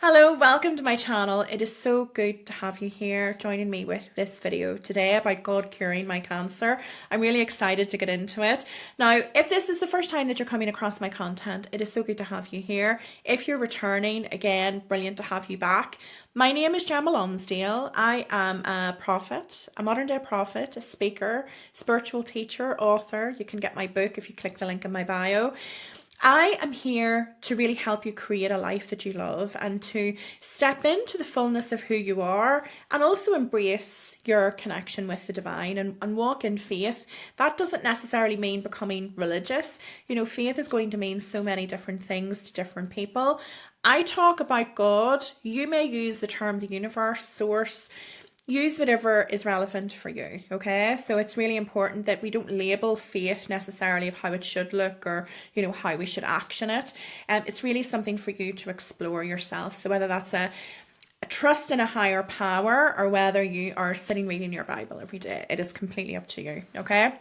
Hello, welcome to my channel. It is so good to have you here joining me with this video today about God curing my cancer. I'm really excited to get into it. Now, if this is the first time that you're coming across my content, it is so good to have you here. If you're returning, again, brilliant to have you back. My name is Gemma Lonsdale. I am a prophet, a modern day prophet, a speaker, spiritual teacher, author. You can get my book if you click the link in my bio. I am here to really help you create a life that you love and to step into the fullness of who you are and also embrace your connection with the divine and walk in faith. That doesn't necessarily mean becoming religious. You know, faith is going to mean so many different things to different people. I talk about God. You may use the term the universe, source. Use whatever is relevant for you, okay? So it's really important that we don't label faith necessarily of how it should look or, how we should action it. It's really something for you to explore yourself. So whether that's a trust in a higher power or whether you are sitting reading your Bible every day, it is completely up to you, okay?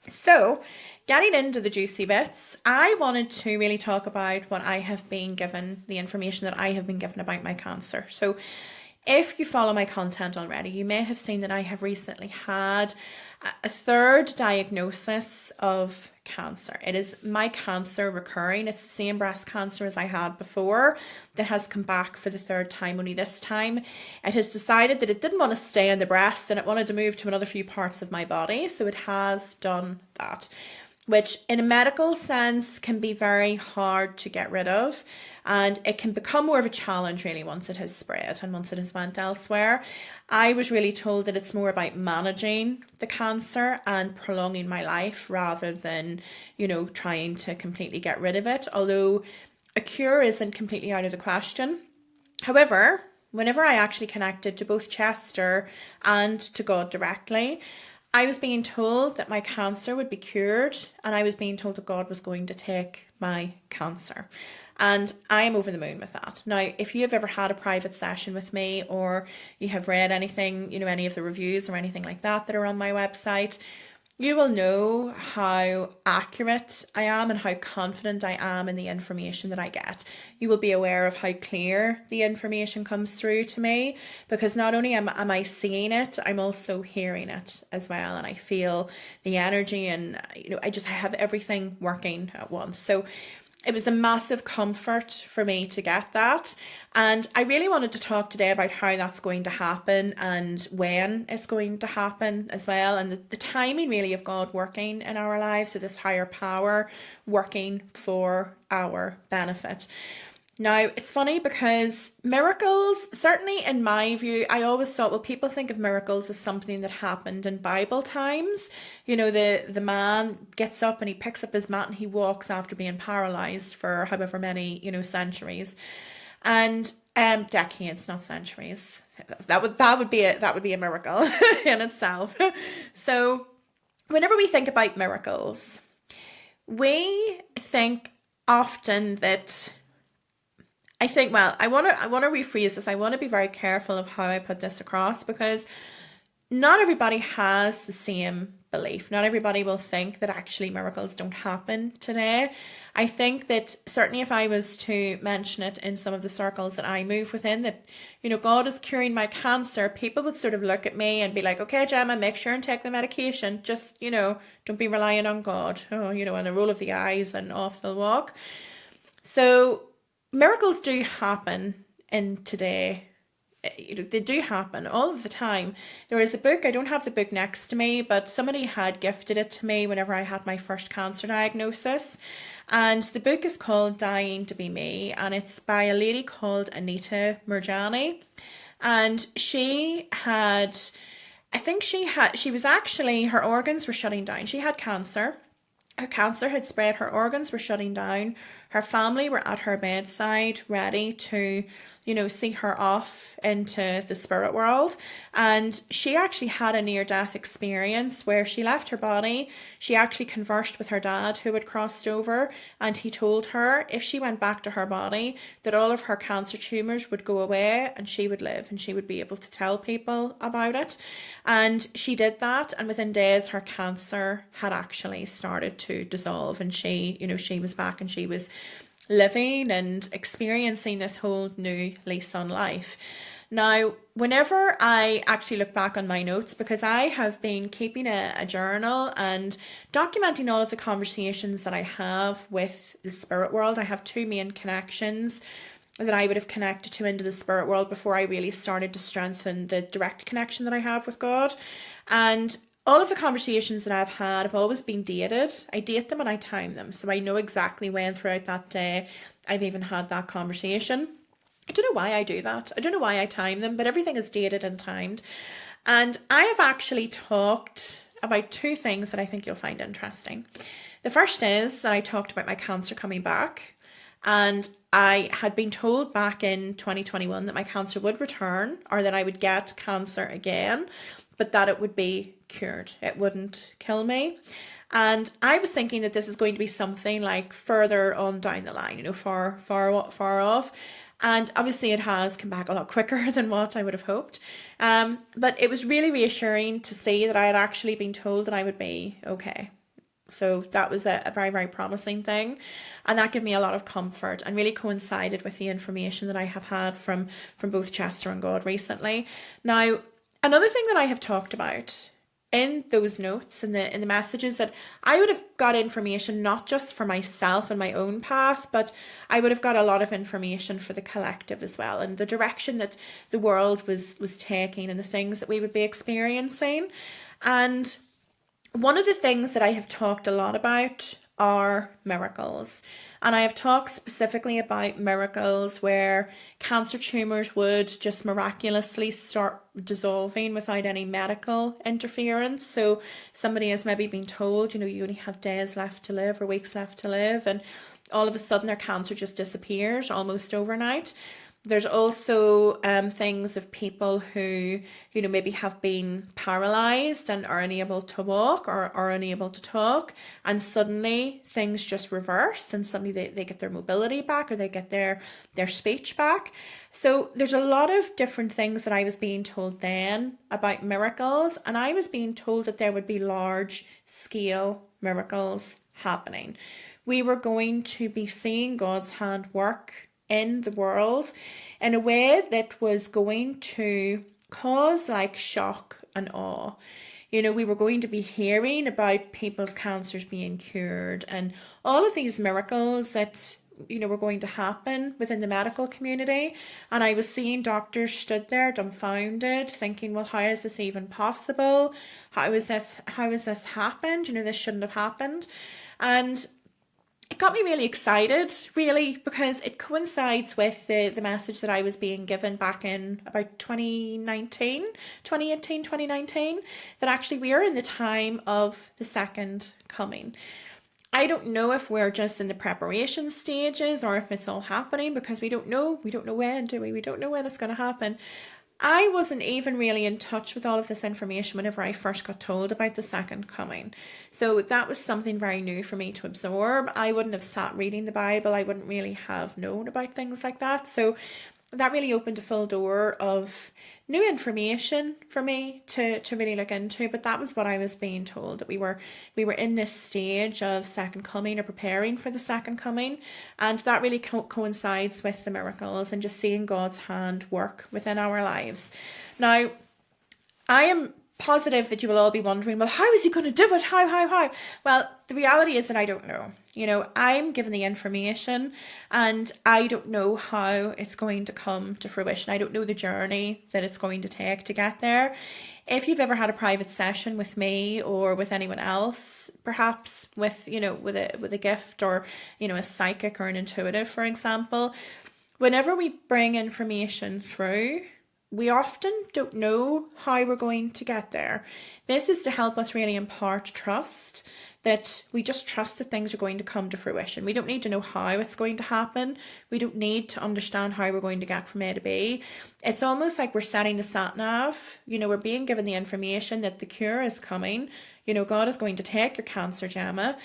So, getting into the juicy bits, I wanted to really talk about what I have been given, the information that I have been given about my cancer. So, if you follow my content already, you may have seen that I have recently had a third diagnosis of cancer. It is my cancer recurring. It's the same breast cancer as I had before that has come back for the third time, only this time it has decided that it didn't want to stay in the breast and it wanted to move to another few parts of my body. So it has done that, which in a medical sense can be very hard to get rid of. And it can become more of a challenge really once it has spread and once it has went elsewhere. I was really told that it's more about managing the cancer and prolonging my life rather than, trying to completely get rid of it. Although a cure isn't completely out of the question. However, whenever I actually connected to both Chester and to God directly, I was being told that my cancer would be cured and I was being told that God was going to take my cancer. And I am over the moon with that. Now, if you have ever had a private session with me or you have read anything, any of the reviews or anything like that are on my website, you will know how accurate I am and how confident I am in the information that I get. You will be aware of how clear the information comes through to me because not only am I seeing it, I'm also hearing it as well. And I feel the energy and, I have everything working at once. So it was a massive comfort for me to get that. And I really wanted to talk today about how that's going to happen and when it's going to happen as well. And the timing really of God working in our lives, so this higher power working for our benefit. Now, it's funny because miracles, certainly in my view, I always thought, well, people think of miracles as something that happened in Bible times. The man gets up and he picks up his mat and he walks after being paralyzed for however many, centuries. And decades, not centuries. That would be a miracle in itself. So whenever we think about miracles, we think often that I want to rephrase this. I want to be very careful of how I put this across because not everybody has the same belief. Not everybody will think that actually miracles don't happen today. I think that certainly if I was to mention it in some of the circles that I move within, that, God is curing my cancer, people would sort of look at me and be like, okay, Gemma, make sure and take the medication. Just, don't be relying on God. Oh, and a roll of the eyes and off they'll walk. So miracles do happen in today. They do happen all of the time. There is a book, I don't have the book next to me, but somebody had gifted it to me whenever I had my first cancer diagnosis. And the book is called Dying to Be Me, and it's by a lady called Anita Murjani. And she was actually, her organs were shutting down. She had cancer. Her cancer had spread, her organs were shutting down. Her family were at her bedside ready to, see her off into the spirit world. And she actually had a near-death experience where she left her body. She actually conversed with her dad who had crossed over, and he told her if she went back to her body that all of her cancer tumours would go away and she would live and she would be able to tell people about it. And she did that, and within days her cancer had actually started to dissolve and she was back and she was living and experiencing this whole new lease on life. Now, whenever I actually look back on my notes, because I have been keeping a journal and documenting all of the conversations that I have with the spirit world, I have two main connections that I would have connected to into the spirit world before I really started to strengthen the direct connection that I have with God. And all of the conversations that I've had have always been dated. I date them and I time them. So I know exactly when throughout that day I've even had that conversation. I don't know why I do that. I don't know why I time them, but everything is dated and timed. And I have actually talked about two things that I think you'll find interesting. The first is that I talked about my cancer coming back. And I had been told back in 2021 that my cancer would return, or that I would get cancer again, but that it would be cured. It wouldn't kill me. And I was thinking that this is going to be something like further on down the line, far off. And obviously it has come back a lot quicker than what I would have hoped. But it was really reassuring to see that I had actually been told that I would be okay. So that was a very, very promising thing. And that gave me a lot of comfort and really coincided with the information that I have had from both Chester and God recently. Now, another thing that I have talked about in those notes and the messages, that I would have got information not just for myself and my own path, but I would have got a lot of information for the collective as well, and the direction that the world was taking and the things that we would be experiencing. And one of the things that I have talked a lot about are miracles. And I have talked specifically about miracles where cancer tumours would just miraculously start dissolving without any medical interference. So somebody has maybe been told, you only have days left to live or weeks left to live, and all of a sudden their cancer just disappears almost overnight. There's also things of people who, maybe have been paralysed and are unable to walk or are unable to talk, and suddenly things just reverse and suddenly they get their mobility back, or they get their speech back. So there's a lot of different things that I was being told then about miracles, and I was being told that there would be large scale miracles happening. We were going to be seeing God's hand work in the world in a way that was going to cause like shock and awe. We were going to be hearing about people's cancers being cured and all of these miracles that were going to happen within the medical community. And I was seeing doctors stood there dumbfounded, thinking, well, how is this even possible? How is this happened? This shouldn't have happened. And it got me really excited, really, because it coincides with the message that I was being given back in about 2018, 2019, that actually we are in the time of the second coming. I don't know if we're just in the preparation stages or if it's all happening, because we don't know when, do we? We don't know when it's going to happen. I wasn't even really in touch with all of this information whenever I first got told about the second coming. So that was something very new for me to absorb. I wouldn't have sat reading the Bible. I wouldn't really have known about things like that. So that really opened a full door of new information for me to really look into. But that was what I was being told, that we were in this stage of second coming, or preparing for the second coming. And that really coincides with the miracles and just seeing God's hand work within our lives. Now, I am positive that you will all be wondering, well, how is he going to do it? How? Well, the reality is that I don't know. I'm given the information and I don't know how it's going to come to fruition. I don't know the journey that it's going to take to get there. If you've ever had a private session with me or with anyone else, perhaps with a gift, or, a psychic or an intuitive, for example, whenever we bring information through, we often don't know how we're going to get there. This is to help us really impart trust, that we just trust that things are going to come to fruition. We don't need to know how it's going to happen. We don't need to understand how we're going to get from A to B. It's almost like we're setting the sat nav. We're being given the information that the cure is coming. God is going to take your cancer, Gemma.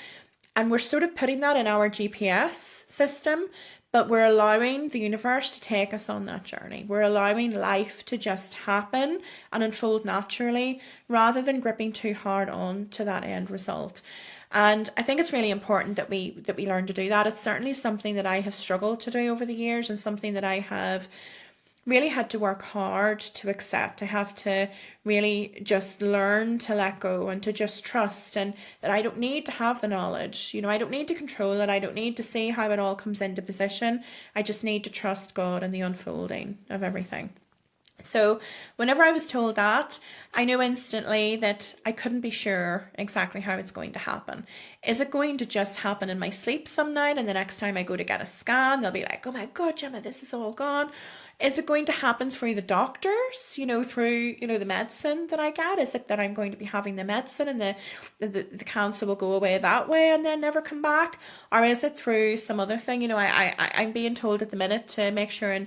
And we're sort of putting that in our GPS system, but we're allowing the universe to take us on that journey. We're allowing life to just happen and unfold naturally, rather than gripping too hard on to that end result. And I think it's really important that we learn to do that. It's certainly something that I have struggled to do over the years, and something that I have really had to work hard to accept. I have to really just learn to let go and to just trust, and that I don't need to have the knowledge. I don't need to control it. I don't need to see how it all comes into position. I just need to trust God and the unfolding of everything. So whenever I was told that, I knew instantly that I couldn't be sure exactly how it's going to happen. Is it going to just happen in my sleep some night, and the next time I go to get a scan, they'll be like, oh my God, Gemma, this is all gone? Is it going to happen through the doctors, through, the medicine that I get? Is it that I'm going to be having the medicine and the cancer will go away that way and then never come back? Or is it through some other thing? I'm being told at the minute to make sure and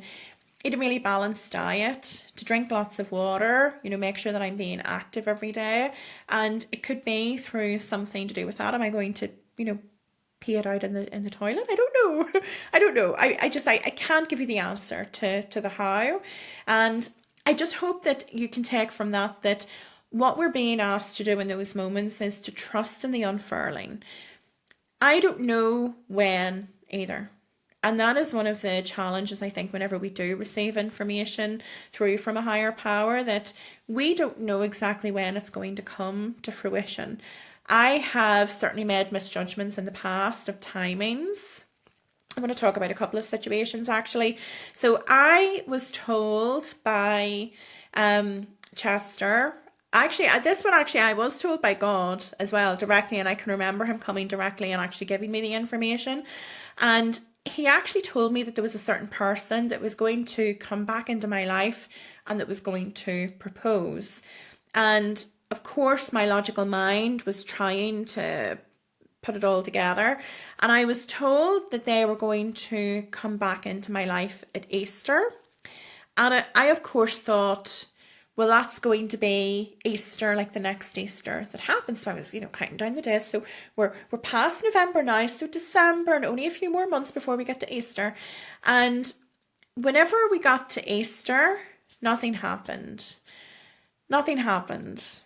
eat a really balanced diet, to drink lots of water, make sure that I'm being active every day. And it could be through something to do with that. Am I going to, pee it out in the toilet? I don't know. I don't know. I can't give you the answer to the how. And I just hope that you can take from that what we're being asked to do in those moments is to trust in the unfurling. I don't know when either. And that is one of the challenges, I think, whenever we do receive information through from a higher power, that we don't know exactly when it's going to come to fruition. I have certainly made misjudgments in the past of timings. I'm going to talk about a couple of situations, actually. So I was told by Chester. Actually, this one, I was told by God as well, directly, and I can remember him coming directly and actually giving me the information. And he actually told me that there was a certain person that was going to come back into my life and that was going to propose. And of course, my logical mind was trying to put it all together. And I was told that they were going to come back into my life at Easter. And I of course, thought, well, that's going to be Easter, like the next Easter that happens. So I was, counting down the days. So we're past November now, so December, and only a few more months before we get to Easter. And whenever we got to Easter, nothing happened. Nothing happened.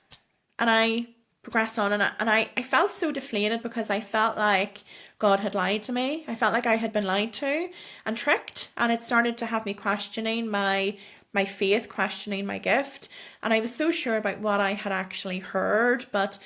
And I progressed on, and I felt so deflated, because I felt like God had lied to me. I felt like I had been lied to and tricked, and it started to have me questioning my faith, questioning my gift. And I was so sure about what I had actually heard, but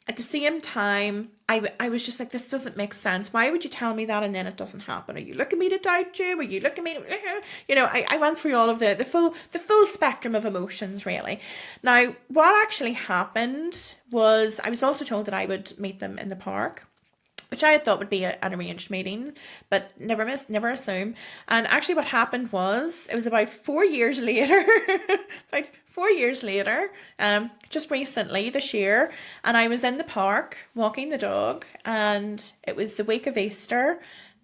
at the same time, I was just like, this doesn't make sense. Why would you tell me that and then it doesn't happen? Are you looking me to doubt you? Are you looking me to, I went through all of the full spectrum of emotions, really. Now, what actually happened was I was also told that I would meet them in the park, which I had thought would be an arranged meeting, but never assume. And actually what happened was, it was about 4 years later, just recently this year, and I was in the park walking the dog, and it was the week of Easter,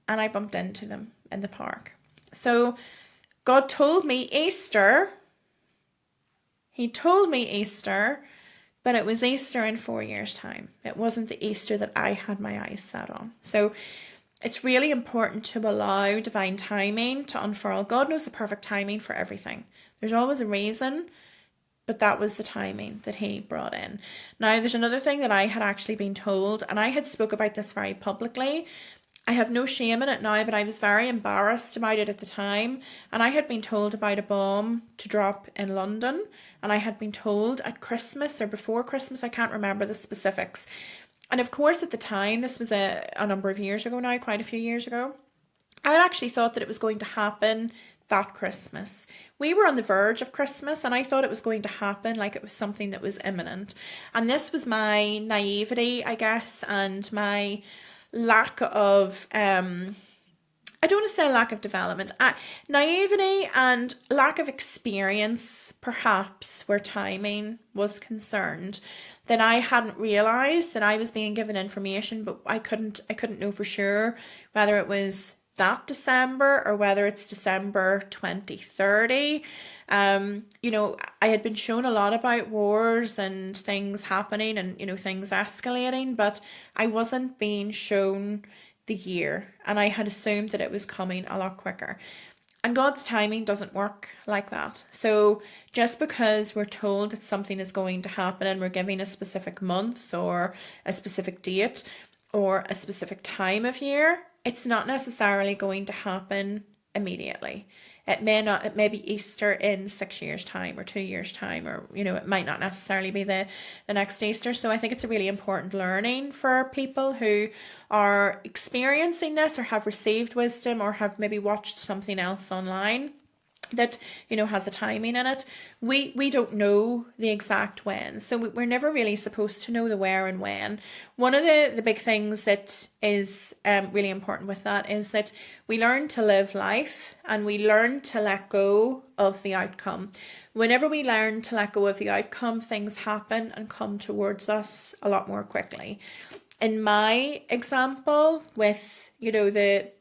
and I bumped into them in the park. So God told me Easter. He told me Easter, but it was Easter in 4 years' time. It wasn't the Easter that I had my eyes set on. So it's really important to allow divine timing to unfurl. God knows the perfect timing for everything. There's always a reason, but that was the timing that he brought in. Now, there's another thing that I had actually been told, and I had spoke about this very publicly. I have no shame in it now, but I was very embarrassed about it at the time. And I had been told about a bomb to drop in London. And I had been told at Christmas or before Christmas, I can't remember the specifics. And of course, at the time, this was a number of years ago now, quite a few years ago, I had actually thought that it was going to happen that Christmas. We were on the verge of Christmas, and I thought it was going to happen, like it was something that was imminent. And this was my naivety, I guess, and my lack of I don't want to say lack of development, naivety and lack of experience, perhaps, where timing was concerned, that I hadn't realised that I was being given information, but I couldn't know for sure whether it was that December or whether it's December 2030. I had been shown a lot about wars and things happening and, things escalating, but I wasn't being shown the year, and I had assumed that it was coming a lot quicker. And God's timing doesn't work like that. So just because we're told that something is going to happen and we're giving a specific month or a specific date, or a specific time of year, it's not necessarily going to happen immediately. It may not, it may be Easter in 6 years' time or 2 years' time, or, you know, it might not necessarily be the next Easter. So I think it's a really important learning for people who are experiencing this or have received wisdom or have maybe watched something else online that, you know, has a timing in it. We don't know the exact when, so we're never really supposed to know the where and when. One of the big things that is really important with that is that we learn to live life and we learn to let go of the outcome. Whenever we learn to let go of the outcome, things happen and come towards us a lot more quickly. In my example with, you know, the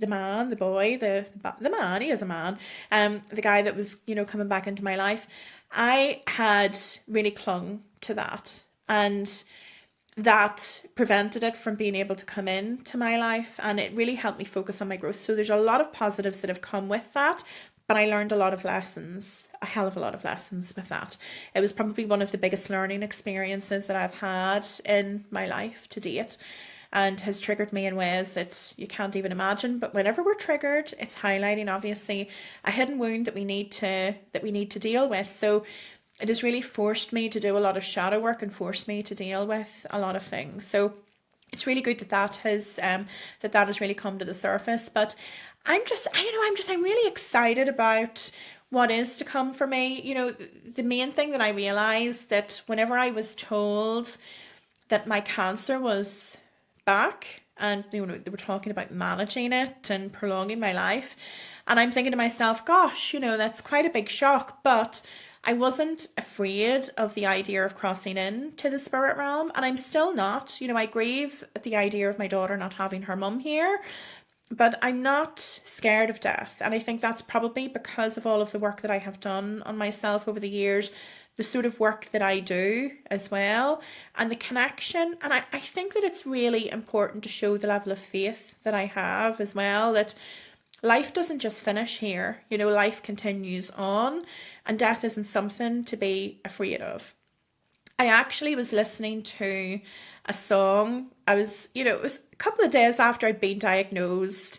man, the boy, the man, he is a man, the guy that was, you know, coming back into my life, I had really clung to that, and that prevented it from being able to come into my life, and it really helped me focus on my growth. So there's a lot of positives that have come with that, but I learned a lot of lessons, a hell of a lot of lessons with that. It was probably one of the biggest learning experiences that I've had in my life to date, and has triggered me in ways that you can't even imagine. But whenever we're triggered, it's highlighting obviously a hidden wound that we need to deal with. So it has really forced me to do a lot of shadow work and forced me to deal with a lot of things. So it's really good that has really come to the surface. But I'm really excited about what is to come for me. You know, the main thing that I realized, that whenever I was told that my cancer was back, and, you know, they were talking about managing it and prolonging my life, and I'm thinking to myself, gosh, you know, that's quite a big shock. But I wasn't afraid of the idea of crossing into the spirit realm, and I'm still not. You know, I grieve at the idea of my daughter not having her mum here, but I'm not scared of death. And I think that's probably because of all of the work that I have done on myself over the years, the sort of work that I do as well, and the connection. And I think that it's really important to show the level of faith that I have as well, that life doesn't just finish here. You know, life continues on, and death isn't something to be afraid of. I actually was listening to a song. It was a couple of days after I'd been diagnosed,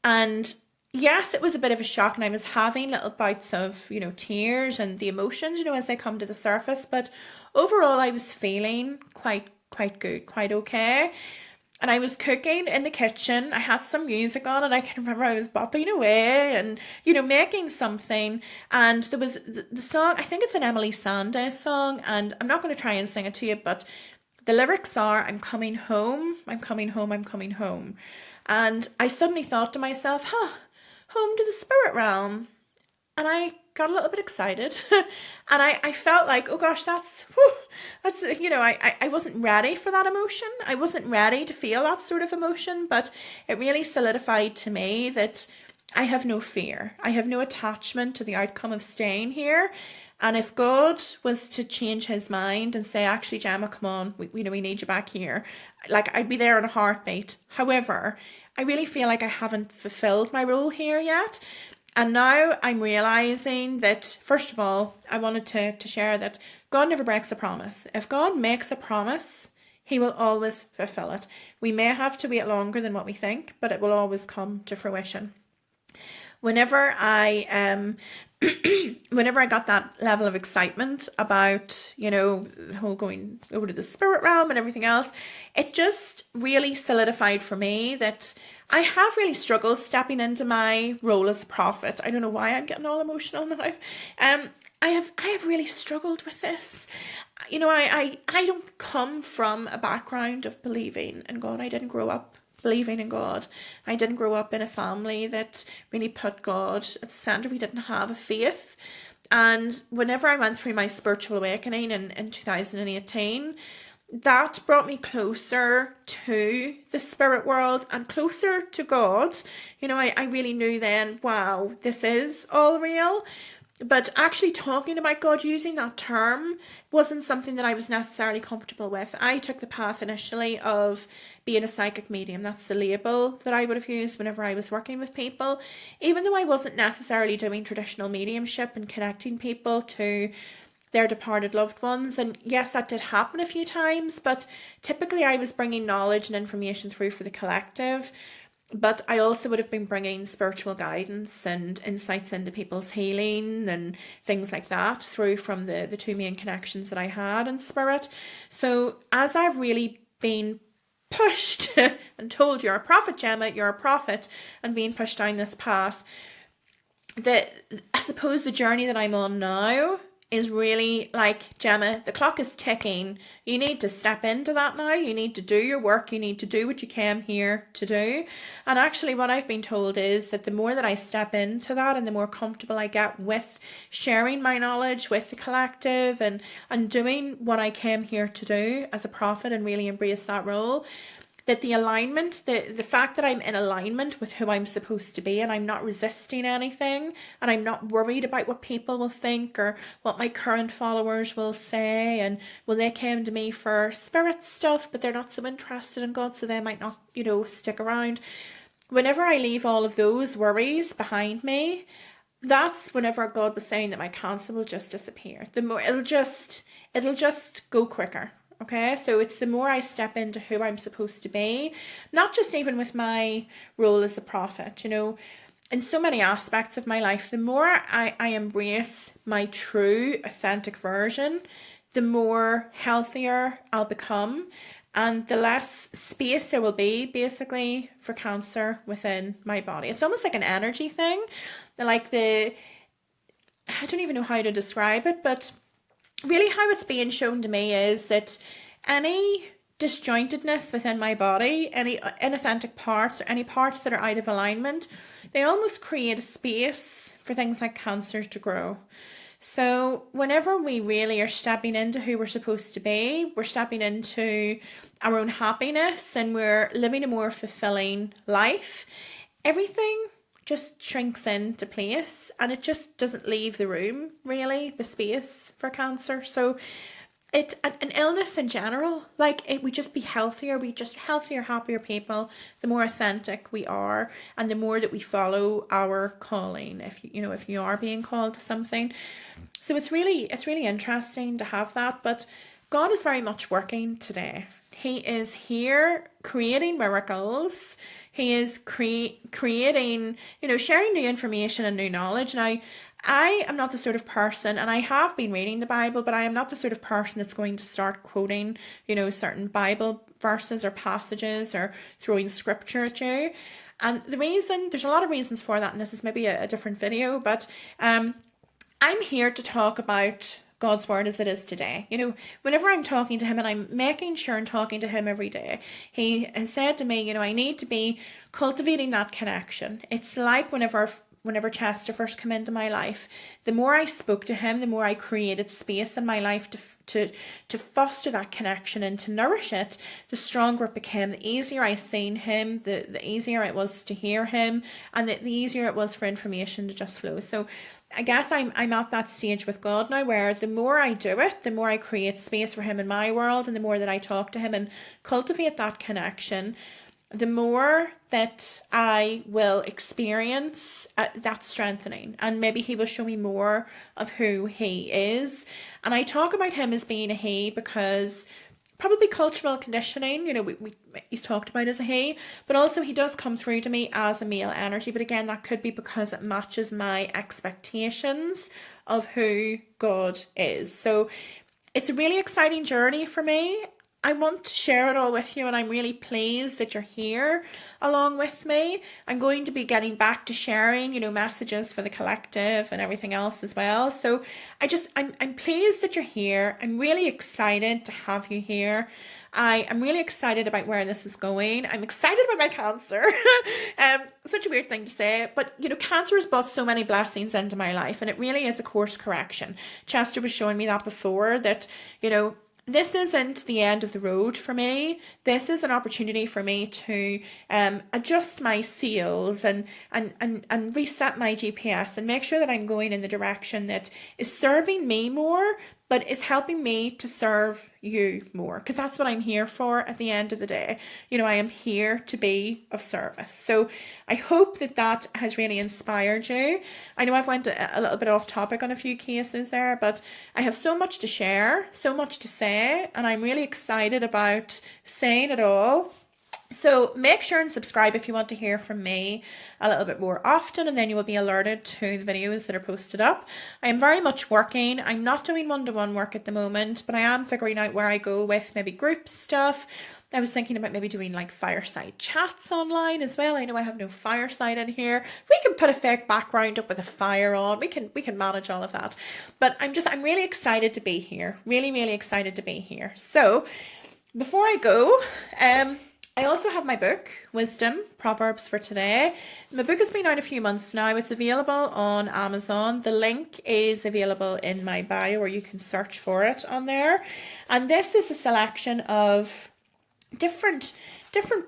and yes, it was a bit of a shock, and I was having little bouts of, you know, tears and the emotions, you know, as they come to the surface. But overall, I was feeling quite good, quite okay. And I was cooking in the kitchen. I had some music on, and I can remember I was bopping away and, you know, making something. And there was the song, I think it's an Emily Sandé song, and I'm not going to try and sing it to you, but the lyrics are, I'm coming home, I'm coming home, I'm coming home. And I suddenly thought to myself, home to the spirit realm. And I got a little bit excited and I felt like, oh gosh, that's, you know, I wasn't ready for that emotion. I wasn't ready to feel that sort of emotion, but it really solidified to me that I have no fear. I have no attachment to the outcome of staying here. And if God was to change his mind and say, actually, Gemma, come on, we need you back here, like, I'd be there in a heartbeat. However, I really feel like I haven't fulfilled my role here yet. And now I'm realizing that, first of all, I wanted to share that God never breaks a promise. If God makes a promise, he will always fulfill it. We may have to wait longer than what we think, but it will always come to fruition. Whenever I got that level of excitement about, you know, the whole going over to the spirit realm and everything else, it just really solidified for me that I have really struggled stepping into my role as a prophet. I don't know why I'm getting all emotional now. I have really struggled with this. You know, I don't come from a background of believing in God. I didn't grow up believing in God. I didn't grow up in a family that really put God at the centre. We didn't have a faith. And whenever I went through my spiritual awakening in 2018, that brought me closer to the spirit world and closer to God. You know, I really knew then, wow, this is all real. But actually talking about God, using that term, wasn't something that I was necessarily comfortable with. I took the path initially of being a psychic medium. That's the label that I would have used whenever I was working with people. Even though I wasn't necessarily doing traditional mediumship and connecting people to their departed loved ones. And yes, that did happen a few times, but typically I was bringing knowledge and information through for the collective. But I also would have been bringing spiritual guidance and insights into people's healing and things like that through from the two main connections that I had in spirit. So as I've really been pushed and told, you're a prophet, Gemma, you're a prophet, and being pushed down this path, that I suppose the journey that I'm on now is really like, Gemma, the clock is ticking. You need to step into that now. You need to do your work. You need to do what you came here to do. And actually what I've been told is that the more that I step into that and the more comfortable I get with sharing my knowledge with the collective and doing what I came here to do as a prophet and really embrace that role, that the alignment, the fact that I'm in alignment with who I'm supposed to be and I'm not resisting anything and I'm not worried about what people will think or what my current followers will say, and well, they came to me for spirit stuff but they're not so interested in God, so they might not, stick around. Whenever I leave all of those worries behind me, that's whenever God was saying that my cancer will just disappear. The more it'll just go quicker. Okay, so it's the more I step into who I'm supposed to be, not just even with my role as a prophet, in so many aspects of my life, the more I embrace my true, authentic version, the more healthier I'll become and the less space there will be basically for cancer within my body. It's almost like an energy thing, like I don't even know how to describe it, but really how it's being shown to me is that any disjointedness within my body, any inauthentic parts or any parts that are out of alignment, they almost create a space for things like cancers to grow. So whenever we really are stepping into who we're supposed to be, we're stepping into our own happiness and we're living a more fulfilling life, everything just shrinks into place and it just doesn't leave the room, really, the space for cancer. So an illness in general, we just be healthier, we just healthier, happier people, the more authentic we are and the more that we follow our calling, if you are being called to something. So it's really interesting to have that. But God is very much working today. He is here creating miracles. He is creating, sharing new information and new knowledge. Now, I am not the sort of person, and I have been reading the Bible, but I am not the sort of person that's going to start quoting, certain Bible verses or passages or throwing scripture at you. And there's a lot of reasons for that, and this is maybe a different video, but I'm here to talk about God's word as it is today. Whenever I'm talking to him, and I'm making sure and talking to him every day, he has said to me, I need to be cultivating that connection. It's like whenever Chester first came into my life, the more I spoke to him, the more I created space in my life to foster that connection and to nourish it, the stronger it became. The easier I seen him, the easier it was to hear him, and the easier it was for information to just flow. So I guess I'm at that stage with God now where the more I do it, the more I create space for him in my world, and the more that I talk to him and cultivate that connection, the more that I will experience that strengthening, and maybe he will show me more of who he is. And I talk about him as being a he because probably cultural conditioning, he's talked about as a he, but also he does come through to me as a male energy. But again, that could be because it matches my expectations of who God is. So it's a really exciting journey for me. I want to share it all with you, and I'm really pleased that you're here along with me. I'm going to be getting back to sharing, messages for the collective and everything else as well. So I'm pleased that you're here. I'm really excited to have you here. I am really excited about where this is going. I'm excited about my cancer. Such a weird thing to say, but cancer has brought so many blessings into my life, and it really is a course correction. Chester was showing me that before, that this isn't the end of the road for me. This is an opportunity for me to adjust my sails and reset my GPS and make sure that I'm going in the direction that is serving me more but it's helping me to serve you more, because that's what I'm here for at the end of the day. You know, I am here to be of service. So I hope that that has really inspired you. I know I've went a little bit off topic on a few cases there, but I have so much to share, so much to say, and I'm really excited about saying it all. So make sure and subscribe if you want to hear from me a little bit more often, and then you will be alerted to the videos that are posted up. I am very much working. I'm not doing one-to-one work at the moment, but I am figuring out where I go with maybe group stuff. I was thinking about maybe doing like fireside chats online as well. I know I have no fireside in here. We can put a fake background up with a fire on. We can manage all of that. But I'm really excited to be here. Really, really excited to be here. So before I go, I also have my book, Wisdom, Proverbs for Today. My book has been out a few months now. It's available on Amazon. The link is available in my bio, or you can search for it on there. And this is a selection of different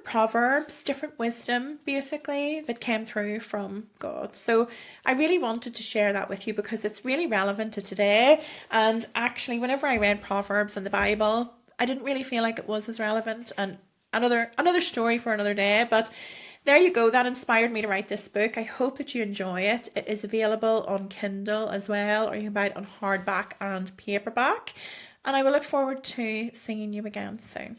proverbs, different wisdom, basically, that came through from God. So I really wanted to share that with you because it's really relevant to today. And actually, whenever I read Proverbs in the Bible, I didn't really feel like it was as relevant, and another story for another day. But there you go, that inspired me to write this book. I hope that you enjoy it. It is available on Kindle as well, or you can buy it on hardback and paperback, and I will look forward to seeing you again soon.